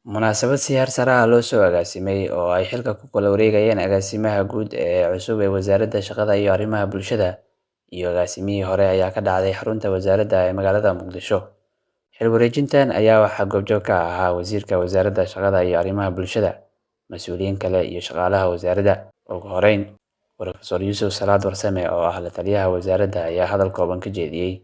Munaasabad siyaar sare ah loo soo agaasimay oo ay xilka ku kala wareegayeen agaasimaha guud ee cusub ee Wasaaradda Shaqada iyo Arrimaha Bulshada iyo agaasimihii hore ayaa ka dhacday xarunta wasaaradda ee magaalada Muqdisho. Xil wareejintan ayaa waxaa goobjoog ka ahaa Wasiirka Wasaaradda Shaqada iyo Arrimaha Bulshada, mas'uuliyiin kale iyo shaqaalaha wasaaradda. Ugu horeyn, Professor Yuusuf Salaad Warsame oo ah la taliyaha wasaaradda ayaa hadal kooban ka jeediyay,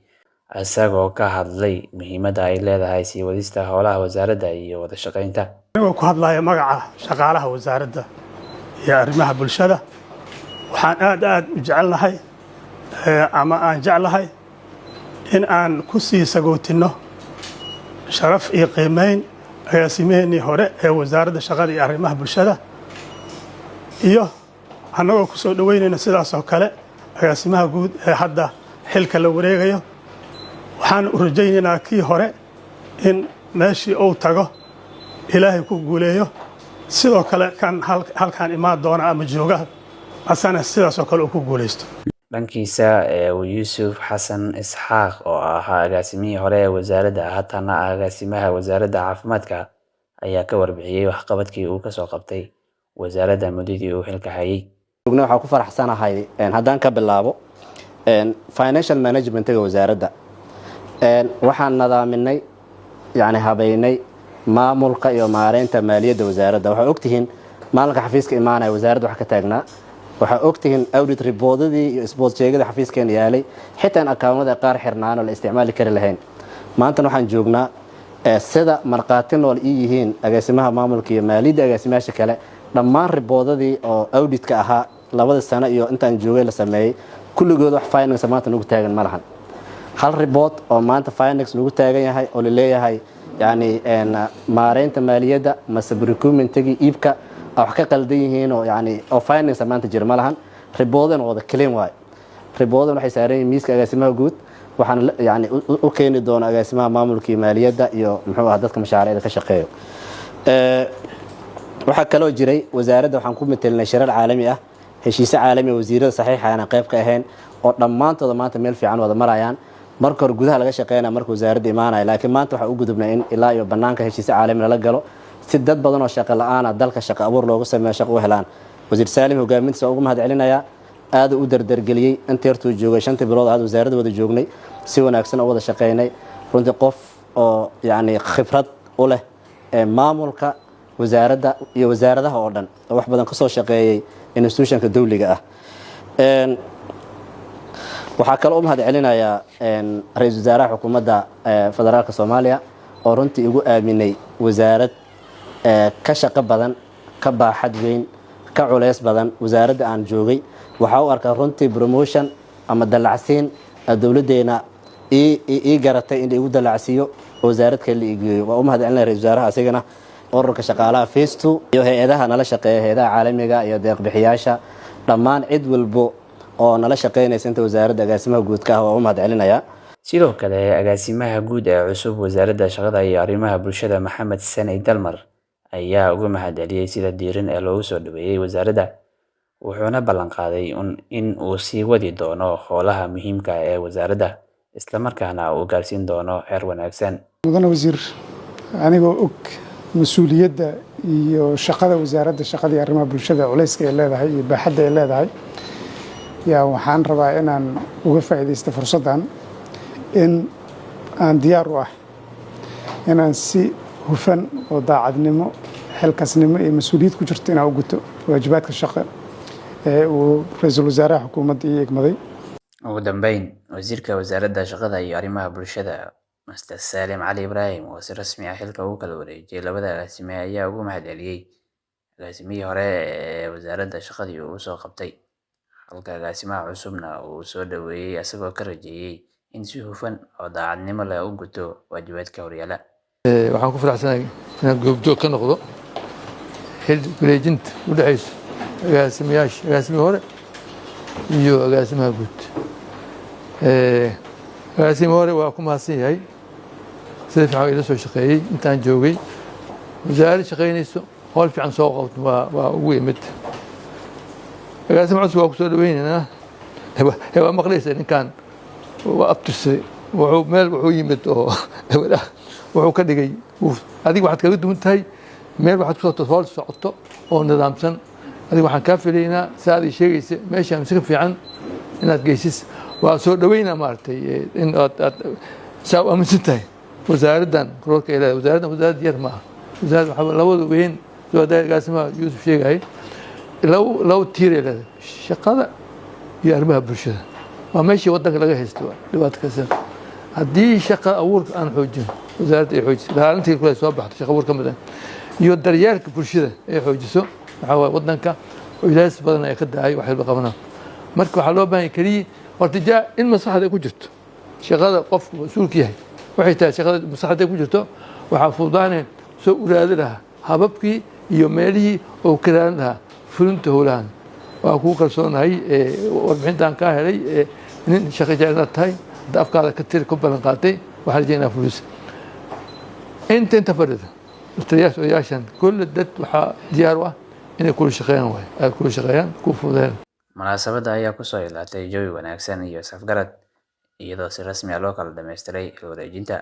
isagoo ka hadlay muhiimadda ay leedahay sii wadista howlaha wasaaradda iyo wada shaqaynta. Anigoo ku hadlaya magaca shaqaalaha wasaaradda iyo arrimaha bulshada, waxaan aad u jecelnahay ama aan jeclahay in aan ku sii sagootino sharaf iyo qiimeyn agaasimiheenii hore ee wasaaradda shaqada iyo arrimaha bulshada, iyo annagoo ku soo dhaweynayna sidaas oo kale agaasimaha guud ee hadda xilka la wareegayo. waxaan u rajaynaynaa kii hore in meeshii uu tago ilaahay ku guuleeyo, sidoo kale kan halkaan imaan doona ama jooga asana sidaas oo kale uu ku guuleysto. Dhankiisa Yuusuf Xasan Isxaaq oo ahaa agaasimihii hore ee wasaaradda haatana agaasimaha wasaaradda caafimaadka ayaa ka warbixiyay waxqabadkii uu ka soo qabtay wasaaradda muddadii uu xilka hayay. waxaan ku faraxsanahay haddaan ka bilaabo financial management-ga wasaaradda. waxaan nadaaminay habeynay maamulka iyo maareynta maaliyadda wasaaradda. waxaa ogtihiin maalinka xafiiska imaanaya wasaaradda wax ka taagnaa. waxaa ogtihiin audit reportadii iyo sport sheegada xafiiskeena yaalay, xitaa akawnada qaar xirnaan oo la isticmaali kari lahayn. maanta waxaan joognaa sida marqaati nool yihiin agaasimaha maamulka iyo maaliyadda agaasimayaasha kale. dhammaan reportadii oo auditka ahaa 2 sano iyo intaan joogay la sameeyay, kulligood wax finance maanta nagu taagan ma lahan. hal report oo maanta finance lagu taagan yahay oo la leeyahay maareynta maaliyadda mase procurement-gii iibka wax ka qaldan yihiin oo finance maanta jir ma lahan. reportan wada clean waay. reportan waxay saaran yihiin miiska agaasimaha guud, waxaan u keeni doona agaasimaha maamulka iyo maaliyadda iyo dadka mashaariicda ka shaqeeyo. waxaa kaloo jiray wasaaradda waxaan ku metelinay shirar caalami ah, heshiisyo caalami ah, wasiirada saxiixa aan qayb ka ahayn oo dhammaantooda maanta meel fiican wada marayaan. marka hore gudaha laga shaqeynaa marka wasaaradda imaanaya, laakiin maanta waxaa u gudubnay in ilaa iyo banaanka heshiisyo caalami lala galo si dad badan oo shaqo la'aan ah dalka shaqo abuur loogu sameeyo, shaqo u helaan. wasiir Saalim hogaamintiisa ugu mahad celinayaa, aad u dardargeliyay intii hortuu joogay 5 bilood aad wasaaradda wada joognay, si wanaagsan oo wada shaqeynay. runtii qof oo khibrad u leh maamulka wasaaradda iyo wasaaradaha oo dhan oo wax badan ka soo shaqeeyay institutionka dawliga ah. waxaa kaloo u mahad celinayaa ra'iisul wasaaraha xukuumadda federaalka Soomaaliya oo runtii igu aaminay wasaarad ka shaqo badan, ka baaxad weyn, ka culeys badan wasaaradda aan joogay. waxaa u arkaa runtii promotion ama dalacsiin dawladdeena ii garatay in igu dalacsiiyo wasaarad kale igeeyo. waa u mahad celinaya ra'iisul wasaaraha asigana, ururka shaqaalaha Phase 2 iyo hay'adaha nala shaqeeya, hay'adaha caalamiga iyo deeq bixiyaasha, dhammaan cid walbo oo nala shaqeynaysa inta wasaaradda agaasimaha guud ka ah waa u mahad celinayaa. Sidoo kale agaasimaha guud ee cusub wasaaradda shaqada iyo arrimaha bulshada Maxamed Sani Dalmar ayaa uga mahad celiyay sida diiran ee loogu soo dhaweeyay wasaaradda, wuxuuna ballan qaaday in uu sii wadi doono howlaha muhiimka ah ee wasaaradda, isla markaana uu gaarsiin doono heer wanaagsan. mudane wasiir, anigoo og mas'uuliyadda iyo shaqada wasaaradda shaqada iyo arrimaha bulshada culayska ay leedahay iyo baaxadda ay leedahay, waxaan rabaa inaan uga faa'iidaysto fursaddan in aan diyaar u ah inaan si hufan oo daacadnimo, xilkasnimo iyo mas'uuliyad ku jirto inaan u guto waajibaadka shaqo ee uu ra'iisul wasaaraha xukuumadda ii egmaday. ugu dambeyn, wasiirka wasaaradda shaqada iyo arrimaha bulshada Mr. Saalim Cali Ibraahim oo si rasmi ah xilka ugu kala wareejiyay labada agaasime ayaa ugu mahad celiyay agaasimihii hore ee wasaaradda shaqadii uu soo qabtay, halka agaasimaha cusubna uu soo dhaweeyay isagoo ka rajeeyay in si hufan oo daacadnimo leh u guto waajibaadka horyaala. waxaan ku faraxsanahay inaan goobjoog ka noqdo xil wareejinta u dhaxaysa agaasimihii hore iyo agaasimaha guud. agaasimihii hore waa ku mahadsan yahay, sida fiican ila soo shaqeeyay intaan joogay. wasaaradda shaqeynayso howl fiican soo qabto waa ugu yimid. agaasimaha cusub waa ku soo dhaweynaynaa, waa maqlaysa ninkan waa abtirsaday, wuxuu yimid oo wuxuu ka dhigay adiga waxaad kaga duwan tahay meel waxaad kusoo toosfool socoto oo nidaamsan adiga waxaan kaa filaynaa saadii sheegaysa meeshaan si ka fiican inaad geysis waa soo dhaweynaa maaragtay in aad saa u aaminsan tahay wasaaraddan roolka ay leedahay wasaaraddan wasaarad yar ma aha wasaarad waxaa labada weyn soo agaasimaha yuusuf sheegayay labo tiir ay leedahay shaqada iyo arrimaha bulshada waa meeshii waddanka laga haysto dhibaato kasta haddii shaqa abuurka aan xoojin wasaaradda ay xoojiso ilaalintii kule soo baxdo shaqa abuur ka mid ah iyo daryeelka bulshada ay xoojiso waxaa waaye waddanka ilaas badan ay ka dahay wax walba qabanaa marka waxaa loo baahan keliya horta in maslaxad ay ku jirto shaqada qofku mas-uulka yahay waxay tahay shaqada maslaxad ay ku jirto waxaa fududaaneen soo uraadi lahaa hababkii iyo meelihii oo ka raadin lahaa fulinta howlahan waa kugu kalsoonahay warbixintaan kaa helay nin shaqo jecel inaad tahay hadda afkaada ka tiri ku ballan qaatay waxaa la jeynaa fulis inta fadhida taliyaasha odayaashan kulle dad waxaa diyaar u ah inay kula shaqeeyaan waay ay kula shaqeeyaan ku fududeeyaan munaasabadda ayaa kusoo ilaatay jawi wanaagsan iyo safgarad iyadoo si rasmi ah loo kala dhammaystiray wareejinta